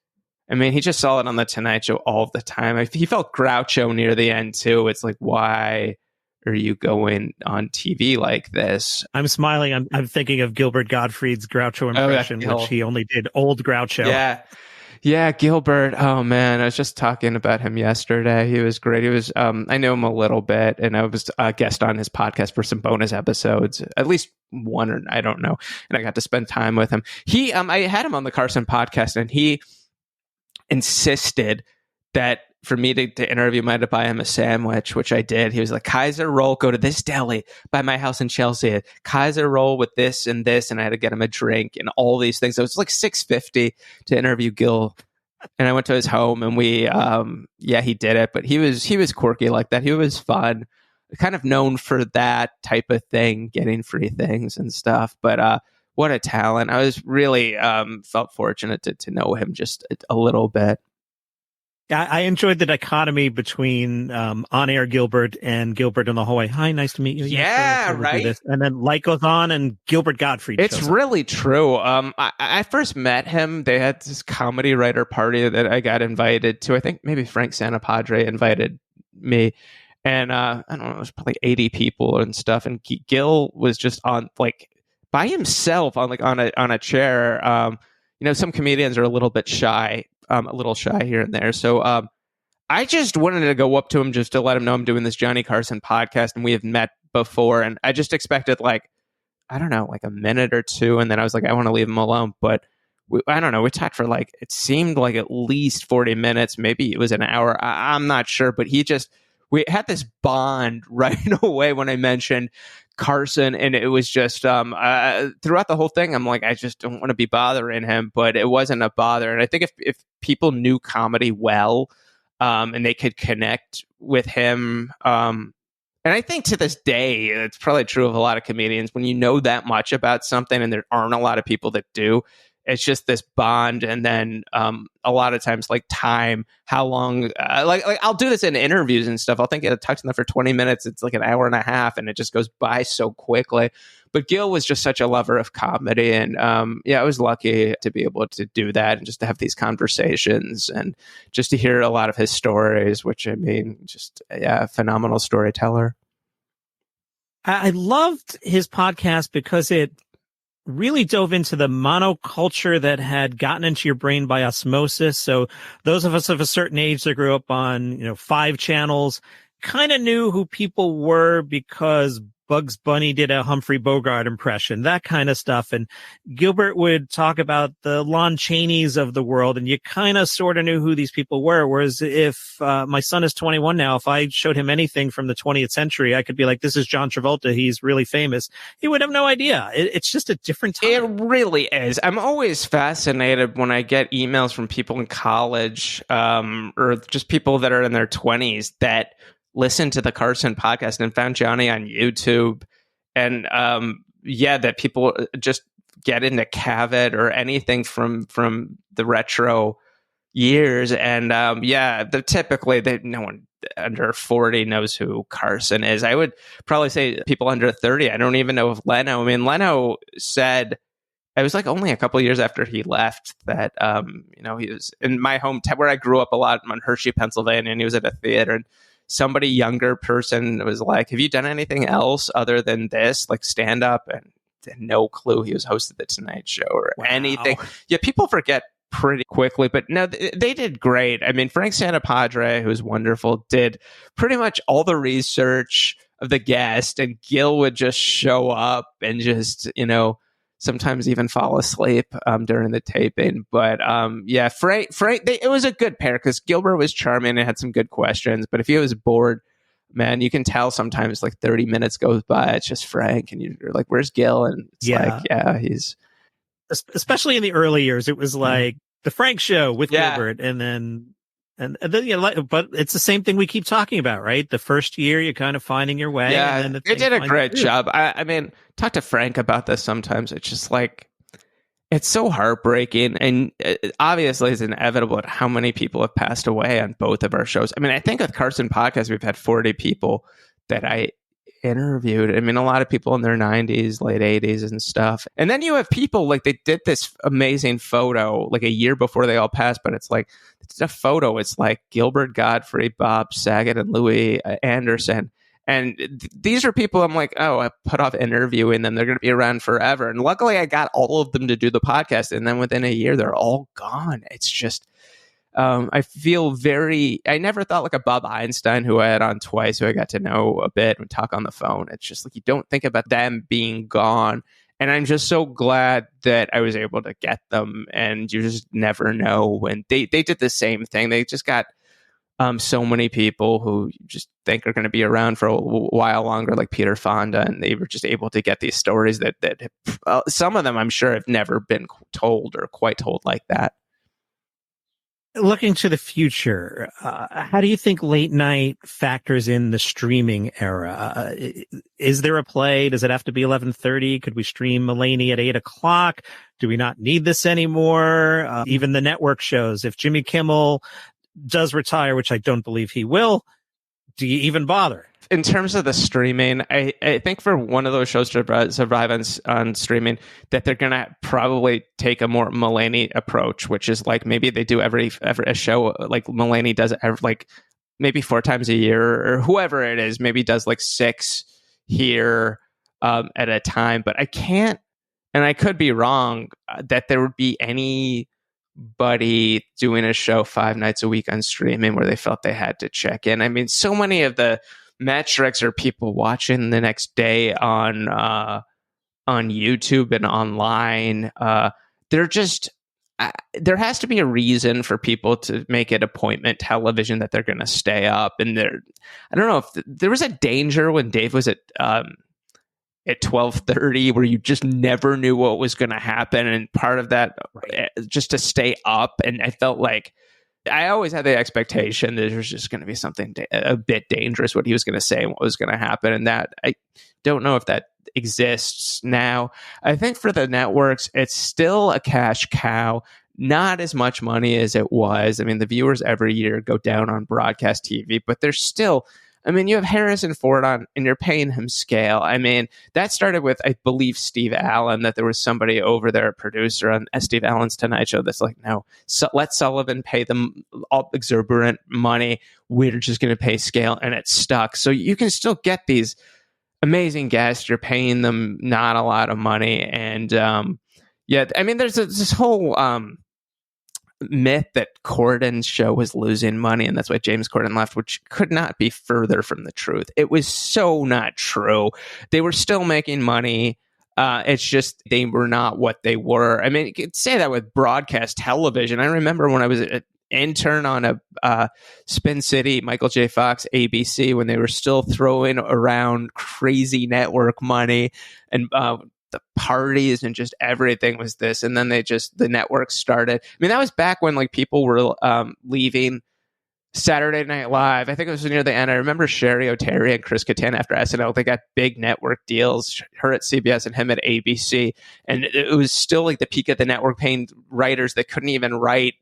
I mean, he just saw it on the Tonight Show all the time. He felt Groucho near the end too. It's like, why are you going on TV like this? I'm smiling. I'm thinking of Gilbert Gottfried's Groucho impression, which he only did old Groucho. Yeah, Gilbert. Oh man, I was just talking about him yesterday. He was great. He was. I know him a little bit, and I was a guest on his podcast for some bonus episodes, at least one, or I don't know. And I got to spend time with him. I had him on the Carson podcast, and he insisted that for me to interview him, I had to buy him a sandwich, which I did. He was like, Kaiser roll, go to this deli by my house in Chelsea. Kaiser roll with this, and I had to get him a drink and all these things. So it was like $6.50 to interview Gil. And I went to his home, and we, he did it. But he was quirky like that. He was fun, kind of known for that type of thing, getting free things and stuff. But what a talent. I was really felt fortunate to know him just a little bit. I enjoyed the dichotomy between on-air Gilbert and Gilbert in the hallway. Hi, nice to meet you. Yeah, right. And then light goes on, and Gilbert Gottfried It's really true. I first met him. They had this comedy writer party that I got invited to. I think maybe Frank Santapadre invited me. And I don't know, it was probably 80 people and stuff. And Gil was just on, like, by himself on a chair. Some comedians are a little bit shy. A little shy here and there. So I just wanted to go up to him just to let him know I'm doing this Johnny Carson podcast, and we have met before. And I just expected like a minute or two. And then I was like, I want to leave him alone. But I don't know. We talked for it seemed like at least 40 minutes. Maybe it was an hour. I'm not sure. But we had this bond right away when I mentioned Carson, and it was just throughout the whole thing, I'm like, I just don't want to be bothering him, but it wasn't a bother. And I think if people knew comedy well, and they could connect with him, and I think to this day, it's probably true of a lot of comedians, when you know that much about something and there aren't a lot of people that do, it's just this bond. And then a lot of times, like time, how long, like I'll do this in interviews and stuff. I'll think I'll talk to them for 20 minutes. It's like an hour and a half, and it just goes by so quickly. But Gil was just such a lover of comedy. And I was lucky to be able to do that and just to have these conversations and just to hear a lot of his stories, which I mean, just phenomenal storyteller. I loved his podcast because it really dove into the monoculture that had gotten into your brain by osmosis. So those of us of a certain age that grew up on, 5 channels kind of knew who people were because Bugs Bunny did a Humphrey Bogart impression, that kind of stuff. And Gilbert would talk about the Lon Chaneys of the world, and you kind of sort of knew who these people were. Whereas if my son is 21 now, if I showed him anything from the 20th century, I could be like, this is John Travolta. He's really famous. He would have no idea. It's just a different time. It really is. I'm always fascinated when I get emails from people in college or just people that are in their 20s that listened to the Carson podcast and found Johnny on YouTube. And that people just get into Cavett or anything from the retro years. And typically no one under 40 knows who Carson is. I would probably say people under 30. I don't even know if Leno. I mean, Leno said, it was like only a couple of years after he left that, he was in my hometown where I grew up a lot in Hershey, Pennsylvania, and he was at a theater, and somebody younger person was like, have you done anything else other than this, like stand up? And no clue he was hosted the Tonight Show or anything. Yeah, people forget pretty quickly, but no, they did great. I mean, Frank Santapadre, who's wonderful, did pretty much all the research of the guest, and Gil would just show up and just, sometimes even fall asleep during the taping. But Frank, it was a good pair because Gilbert was charming and had some good questions. But if he was bored, man, you can tell sometimes like 30 minutes goes by. It's just Frank, and you're like, where's Gil? And it's he's. Especially in the early years, it was like the Frank Show with Gilbert, and then but it's the same thing we keep talking about, right? The first year, you're kind of finding your way. Yeah, and then they did a great job. I mean, talk to Frank about this sometimes. It's just like, it's so heartbreaking. And obviously, it's inevitable at how many people have passed away on both of our shows. I mean, I think with Carson Podcast, we've had 40 people that I interviewed. I mean, a lot of people in their 90s, late 80s and stuff. And then you have people like, they did this amazing photo like a year before they all passed, but it's like, it's a photo. It's like Gilbert, Gottfried, Bob Saget, and Louis Anderson. And these are people I'm like, oh, I put off interviewing them. They're going to be around forever. And luckily I got all of them to do the podcast. And then within a year, they're all gone. It's just, I feel I never thought like a Bob Einstein, who I had on twice, who I got to know a bit and talk on the phone. It's just like, you don't think about them being gone. And I'm just so glad that I was able to get them. And you just never know when they did the same thing. They just got so many people who you just think are going to be around for a while longer, like Peter Fonda. And they were just able to get these stories that some of them I'm sure have never been told or quite told like that. Looking to the future, how do you think late night factors in the streaming era? Is there a play? Does it have to be 11:30? Could we stream Mulaney at 8:00? Do we not need this anymore? Even the network shows, if Jimmy Kimmel does retire, which I don't believe he will, do you even bother? In terms of the streaming, I think for one of those shows to survive on streaming, that they're going to probably take a more Mulaney approach, which is like maybe they do every a show like Mulaney does like maybe 4 times a year, or whoever it is, maybe does like 6 here at a time. But I can't, and I could be wrong, that there would be anybody doing a show 5 nights a week on streaming where they felt they had to check in. I mean, so many of the metrics are people watching the next day on YouTube and online. They're just there has to be a reason for people to make it appointment television that they're going to stay up. And I don't know if there was a danger when Dave was at 12:30 where you just never knew what was going to happen, and part of that just to stay up. And I felt like I always had the expectation that there was just going to be something a bit dangerous, what he was going to say and what was going to happen. And that I don't know if that exists now. I think for the networks, it's still a cash cow, not as much money as it was. I mean, the viewers every year go down on broadcast TV, but there's still, I mean, you have Harrison Ford on and you're paying him scale. I mean, that started with, I believe, Steve Allen, that there was somebody over there, a producer on Steve Allen's Tonight Show that's like, no, let Sullivan pay them all exorbitant money. We're just going to pay scale. And it stuck. So you can still get these amazing guests. You're paying them not a lot of money. And yeah, I mean, there's this whole myth that Corden's show was losing money, and that's why James Corden left, which could not be further from the truth. It was so not true. They were still making money. It's just they were not what they were. I mean, you could say that with broadcast television. I remember when I was an intern on a Spin City, Michael J. Fox, ABC, when they were still throwing around crazy network money and the parties and just everything was this. And then the network started. I mean, that was back when like people were leaving Saturday Night Live. I think it was near the end. I remember Sherry O'Terry and Chris Kattan after SNL, they got big network deals, her at CBS and him at ABC. And it was still like the peak of the network, paying writers that couldn't even write,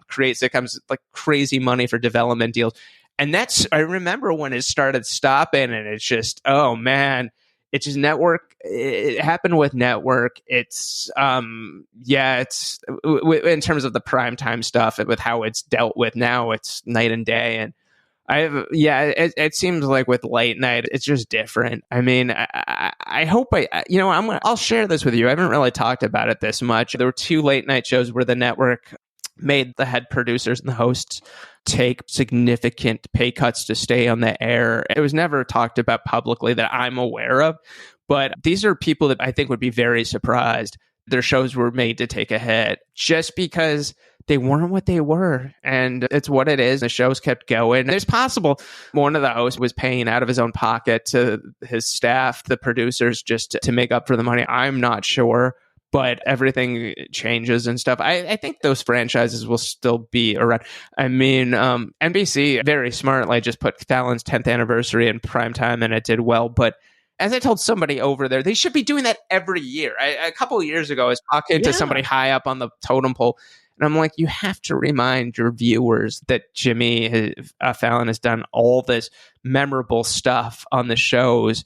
create sitcoms, like crazy money for development deals. And I remember when it started stopping, and it's just, oh man, it's just network. It happened with network. It's it's in terms of the primetime stuff and with how it's dealt with now, it's night and day. And it seems like with late night, it's just different. I mean, I hope I'll share this with you. I haven't really talked about it this much. There were 2 late night shows where the network made the head producers and the hosts take significant pay cuts to stay on the air. It was never talked about publicly that I'm aware of, but these are people that I think would be very surprised their shows were made to take a hit just because they weren't what they were. And it's what it is. The shows kept going. It's possible one of the hosts was paying out of his own pocket to his staff, the producers, just to make up for the money. I'm not sure. But everything changes and stuff. I think those franchises will still be around. I mean, NBC very smartly just put Fallon's 10th anniversary in primetime, and it did well. But as I told somebody over there, they should be doing that every year. A couple of years ago, I was talking to somebody high up on the totem pole, and I'm like, you have to remind your viewers that Jimmy Fallon has done all this memorable stuff on the shows.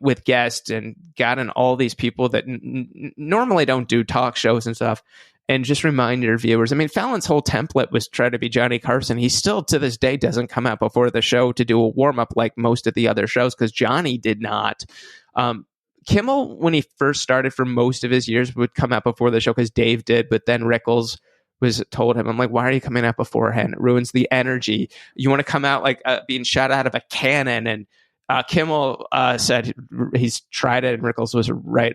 With guests and gotten all these people that normally don't do talk shows and stuff, and just remind your viewers. I mean, Fallon's whole template was try to be Johnny Carson. He still to this day doesn't come out before the show to do a warm up like most of the other shows because Johnny did not. Kimmel, when he first started for most of his years, would come out before the show because Dave did, but then Rickles was told him, I'm like, why are you coming out beforehand? It ruins the energy. You want to come out like being shot out of a cannon. And Kimmel said he's tried it, and Rickles was right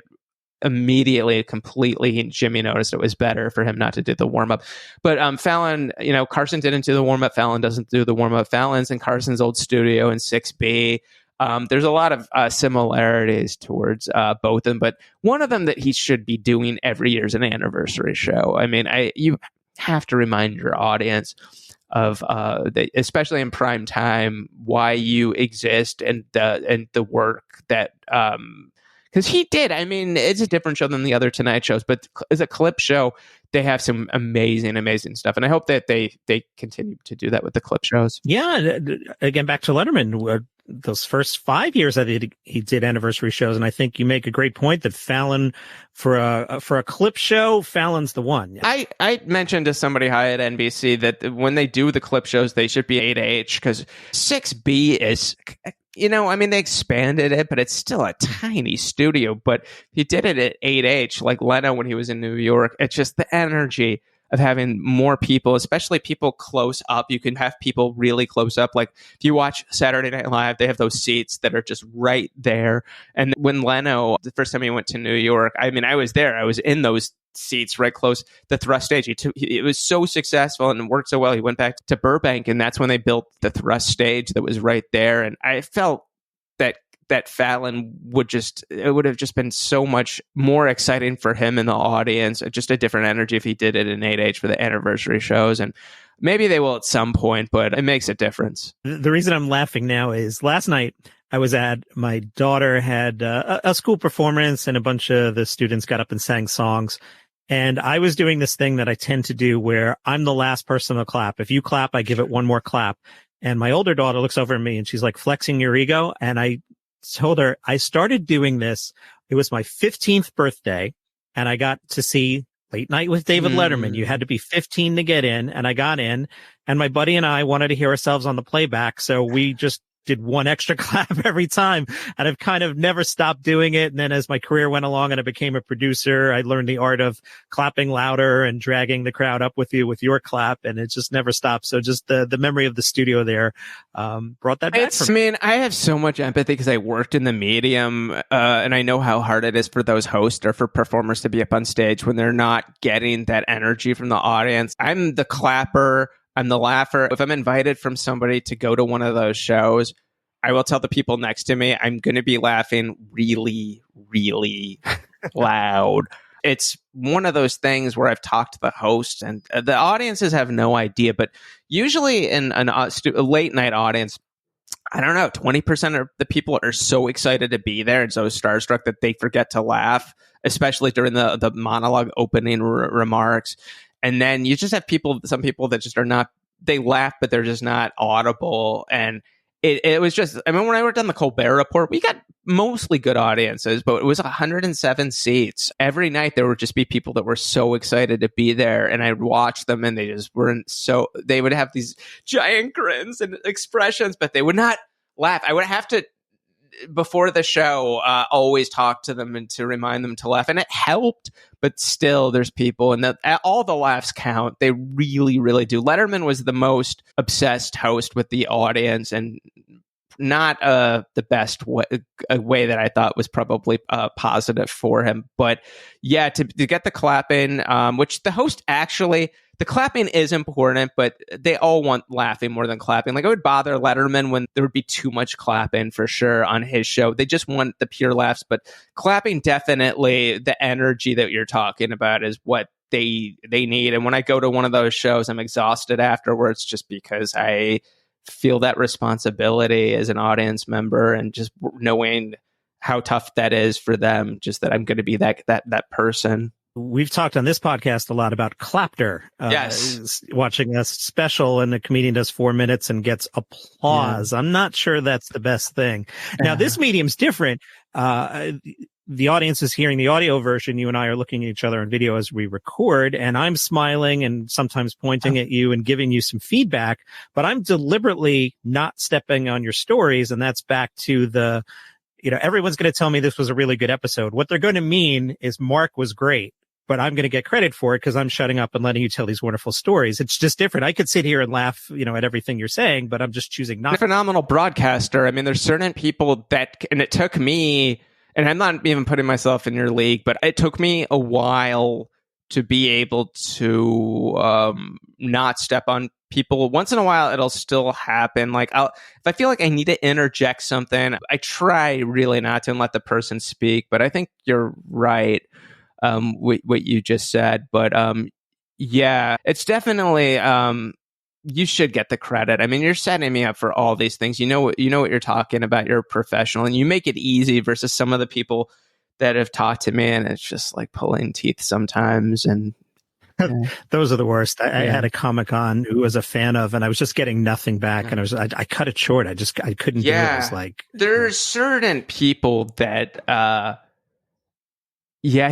immediately, completely. And Jimmy noticed it was better for him not to do the warm up. But Fallon, Carson didn't do the warm up. Fallon doesn't do the warm up. Fallon's in Carson's old studio in 6B. There's a lot of similarities towards both of them, but one of them that he should be doing every year is an anniversary show. I mean, you have to remind your audience of especially in prime time, why you exist and the work that because he did. I mean, it's a different show than the other Tonight shows, but as a clip show, they have some amazing stuff, and I hope that they continue to do that with the clip shows. Yeah, again, back to Letterman. Those first 5 years that he did anniversary shows, and I think you make a great point that Fallon for a clip show, Fallon's the one. I mentioned to somebody high at NBC that when they do the clip shows, they should be 8H because 6B is, I mean, they expanded it, but it's still a tiny studio. But he did it at 8H, like Leno when he was in New York. It's just the energy of having more people, especially people close up. You can have people really close up. Like if you watch Saturday Night Live, they have those seats that are just right there. And when Leno, the first time he went to New York, I mean, I was there. I was in those seats right close the thrust stage. It was so successful and worked so well. He went back to Burbank, and that's when they built the thrust stage that was right there. And I felt that Fallon it would have just been so much more exciting for him and the audience, just a different energy if he did it in 8H for the anniversary shows. And maybe they will at some point, but it makes a difference. The reason I'm laughing now is last night my daughter had a school performance, and a bunch of the students got up and sang songs. And I was doing this thing that I tend to do where I'm the last person to clap. If you clap, I give it one more clap. And my older daughter looks over at me and she's like, flexing your ego. And I told her I started doing this. It was my 15th birthday, and I got to see Late Night with David Letterman. You had to be 15 to get in, and I got in, and my buddy and I wanted to hear ourselves on the playback. So we just did one extra clap every time. And I've kind of never stopped doing it. And then as my career went along and I became a producer, I learned the art of clapping louder and dragging the crowd up with you with your clap. And it just never stopped. So just the memory of the studio there, brought that back. I mean, I have so much empathy because I worked in the medium, and I know how hard it is for those hosts or for performers to be up on stage when they're not getting that energy from the audience. I'm the clapper. I'm the laugher. If I'm invited from somebody to go to one of those shows, I will tell the people next to me, I'm going to be laughing really, really loud. It's one of those things where I've talked to the host and the audiences have no idea. But usually in a late night audience, I don't know, 20% of the people are so excited to be there and so starstruck that they forget to laugh, especially during the monologue opening remarks. And then you just have some people that just are not, they laugh, but they're just not audible. And it was just, I mean, when I worked on the Colbert Report, we got mostly good audiences, but it was 107 seats. Every night there would just be people that were so excited to be there. And I'd watch them and they just weren't they would have these giant grins and expressions, but they would not laugh. I would have to, before the show, always talk to them and to remind them to laugh. And it helped, but still there's people and all the laughs count. They really, really do. Letterman was the most obsessed host with the audience and not the best way that I thought was probably positive for him. But yeah, to get the clapping, which the host actually, the clapping is important, but they all want laughing more than clapping. Like, it would bother Letterman when there would be too much clapping for sure on his show. They just want the pure laughs, but clapping, definitely the energy that you're talking about is what they need. And when I go to one of those shows, I'm exhausted afterwards just because I feel that responsibility as an audience member and just knowing how tough that is for them, just that I'm going to be that person. We've talked on this podcast a lot about clapter. Yes. Watching a special and the comedian does 4 minutes and gets applause. Yeah. I'm not sure that's the best thing. Now, this medium's different. The audience is hearing the audio version. You and I are looking at each other on video as we record, and I'm smiling and sometimes pointing at you and giving you some feedback, but I'm deliberately not stepping on your stories. And that's back to everyone's going to tell me this was a really good episode. What they're going to mean is Mark was great, but I'm going to get credit for it because I'm shutting up and letting you tell these wonderful stories. It's just different. I could sit here and laugh, at everything you're saying, but I'm just choosing not. You're a phenomenal broadcaster. I mean, there's certain people and it took me, and I'm not even putting myself in your league, but it took me a while to be able to not step on people. Once in a while, it'll still happen. Like, if I feel like I need to interject something, I try really not to and let the person speak. But I think you're right, what you just said. But yeah, it's definitely you should get the credit. I mean, you're setting me up for all these things. You know what you're talking about. You're a professional, and you make it easy versus some of the people that have talked to me, and it's just like pulling teeth sometimes. And those are the worst. I had a Comic-Con who was a fan of, and I was just getting nothing back, and I cut it short. I couldn't do it. It was like, there's certain people that I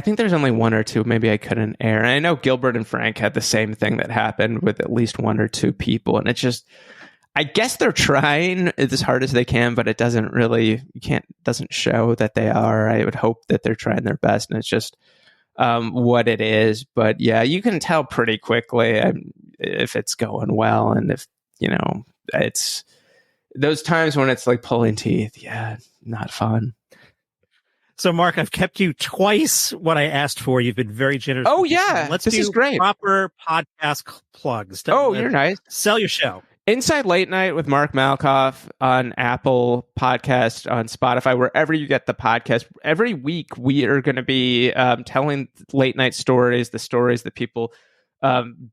think there's only one or two maybe I couldn't air. And I know Gilbert and Frank had the same thing that happened with at least one or two people, and it's just, I guess they're trying as hard as they can, but it doesn't show that they are. I would hope that they're trying their best, and it's just what it is. But yeah, you can tell pretty quickly if it's going well, and if it's those times when it's like pulling teeth. Yeah, not fun. So, Mark, I've kept you twice what I asked for. You've been very generous. Oh yeah, this is great. Proper podcast plugs. You're nice. Sell your show. Inside Late Night with Mark Malkoff on Apple Podcast, on Spotify, wherever you get the podcast. Every week we are going to be telling late night stories, the stories that people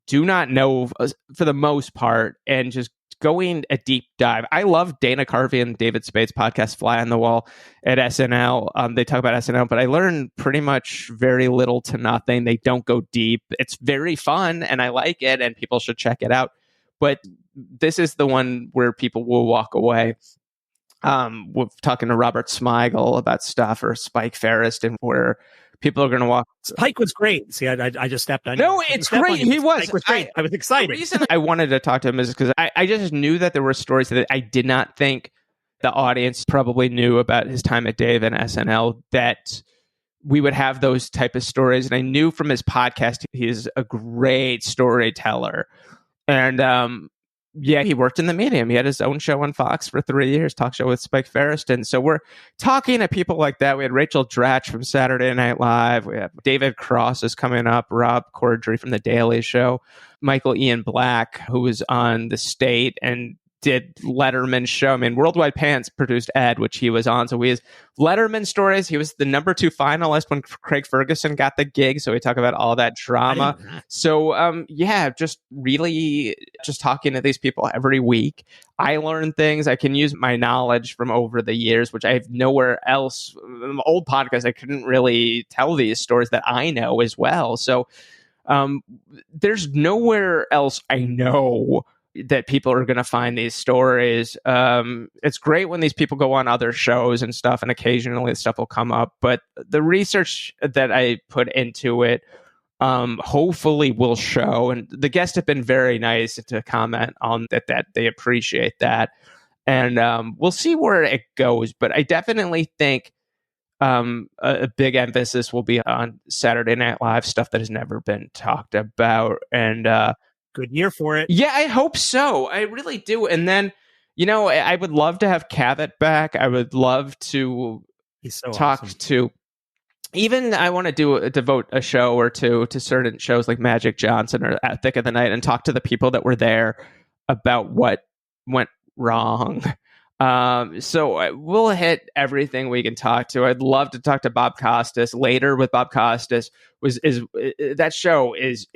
do not know for the most part, and just going a deep dive. I love Dana Carvey and David Spade's podcast, Fly on the Wall, at SNL. They talk about SNL, but I learn pretty much very little to nothing. They don't go deep. It's very fun, and I like it, and people should check it out. But this is the one where people will walk away. We're talking to Robert Smigel about stuff, or Spike Ferris, and where people are going to walk. Spike was great. See, I just stepped on. No, it's great. He was. Spike was great. I was excited. The reason I wanted to talk to him is because I just knew that there were stories that I did not think the audience probably knew about his time at Dave and SNL, that we would have those type of stories. And I knew from his podcast, he's a great storyteller. And yeah, he worked in the medium. He had his own show on Fox for 3 years, talk show with Spike Feresten. So we're talking to people like that. We had Rachel Dratch from Saturday Night Live. We have David Cross is coming up, Rob Corddry from The Daily Show, Michael Ian Black, who was on The State and did Letterman's show. I mean, Worldwide Pants produced Ed, which he was on. So we has Letterman stories. He was the number 2 finalist when Craig Ferguson got the gig. So we talk about all that drama. So yeah, just really just talking to these people every week. I learn things. I can use my knowledge from over the years, which I have nowhere else. Old podcasts, I couldn't really tell these stories that I know as well. So there's nowhere else I know that people are going to find these stories. It's great when these people go on other shows and stuff, and occasionally stuff will come up. But the research that I put into it hopefully will show. And the guests have been very nice to comment on that they appreciate that. And we'll see where it goes. But I definitely think a big emphasis will be on Saturday Night Live stuff that has never been talked about. And good year for it. Yeah, I hope so. I really do. And then, I would love to have Cavett back. I would love to talk to, even I want to devote a show or two to certain shows like Magic Johnson or At Thick of the Night and talk to the people that were there about what went wrong. So we'll hit everything we can talk to. I'd love to talk to Bob Costas later. With Bob Costas, that show is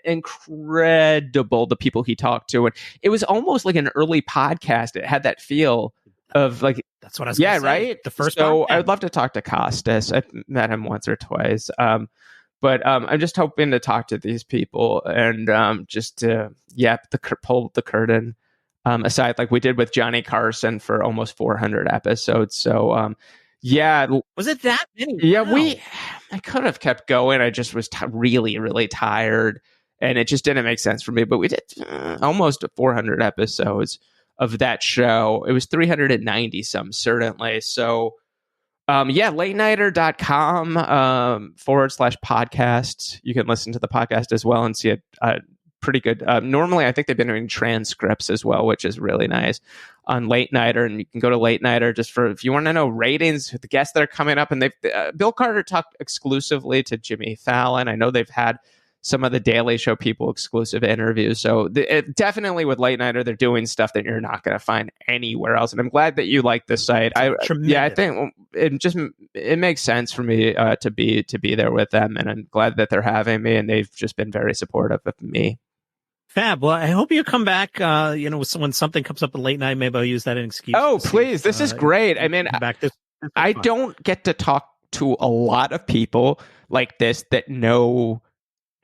incredible. The people he talked to, and it was almost like an early podcast. It had that feel of like, that's what I was gonna say. Right. The first. So I'd love to talk to Costas. I've met him once or twice. But I'm just hoping to talk to these people and just to pull the curtain aside, like we did with Johnny Carson for almost 400 episodes. So, was it that many? Yeah, wow. I could have kept going. I just was really, really tired, and it just didn't make sense for me. But we did almost 400 episodes of that show. It was 390 some, certainly. So, latenighter.com /podcast. You can listen to the podcast as well and see it. Pretty good. Normally, I think they've been doing transcripts as well, which is really nice on Late Nighter. And you can go to Late Nighter just for if you want to know ratings, the guests that are coming up. And they've Bill Carter talked exclusively to Jimmy Fallon. I know they've had some of the Daily Show people exclusive interviews. So definitely with Late Nighter, they're doing stuff that you're not going to find anywhere else. And I'm glad that you like the site. I think it makes sense for me to be there with them, and I'm glad that they're having me, and they've just been very supportive of me. Fab. Well, I hope you come back. When something comes up at Late Night, maybe I'll use that as an excuse. Oh, please! This is great. I mean, I fun. don't get to talk to a lot of people like this that know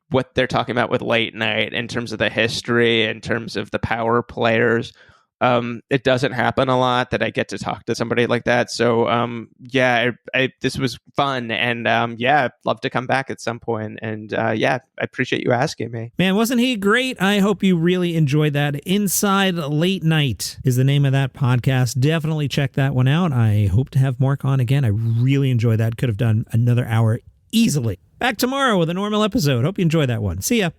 what they're talking about with Late Night in terms of the history, in terms of the power players. It doesn't happen a lot that I get to talk to somebody like that. So, this was fun, and I'd love to come back at some point. And I appreciate you asking me. Man, wasn't he great? I hope you really enjoyed that. Inside Late Night is the name of that podcast. Definitely check that one out. I hope to have Mark on again. I really enjoyed that. Could have done another hour easily. Back tomorrow with a normal episode. Hope you enjoy that one. See ya.